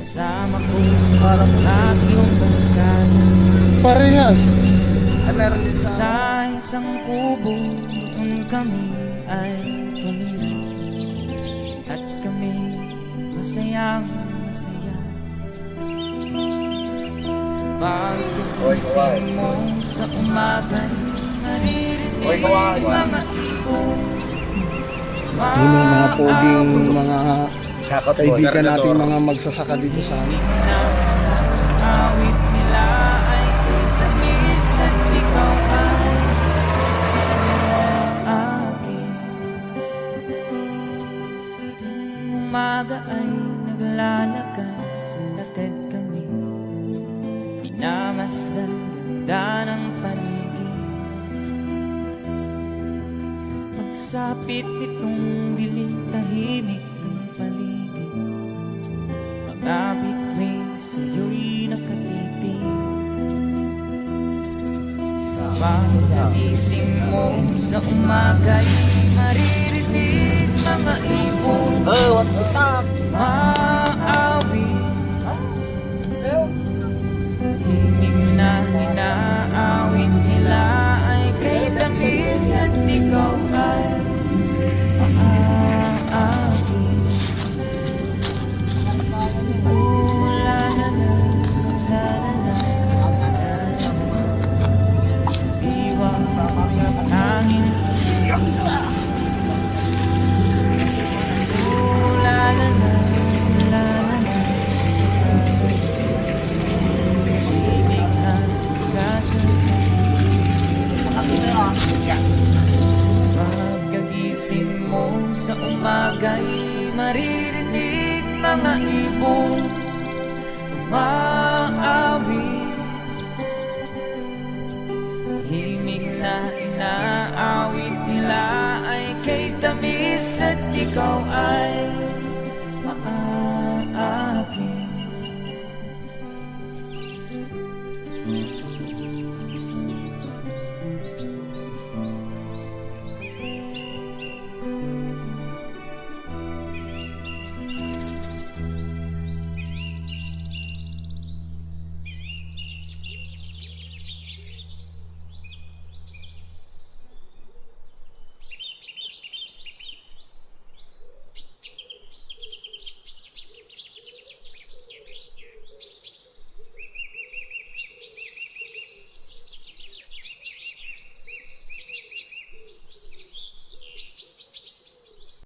Kasama ko at iyong barkada. Parehas. Ay, meron din sa isang kubo kung kami ay tumira. At kami masayang masaya. Pagkagising mo sa umaga'y naririnig mga ibon. Yun ang mga poging mga kaibigan nating mga magsasaka dito sa amin. Awit nila ay kitamis at ikaw ay akin. Umaga ay naglalakad kami, minamasdan ganda ng paligid. Magsapit nitong dilim, tahimik ang paligid. Mga bituin sa'yo'y nakatitig. Pagkagising mo sa umaga'y maririnig mga ibon. What's up? Maawit, himig na hinaawit nila ay kay tamis at ikaw ay maaawit. Oh, la la la, la la la, sa diwa hangin sa oh, la la la, la la la, ibig na pagkagising mo sa umaga'y maririnig mga ibon umaawit. Himig na inaawit nila ay kay tamis at ikaw ay maaakin.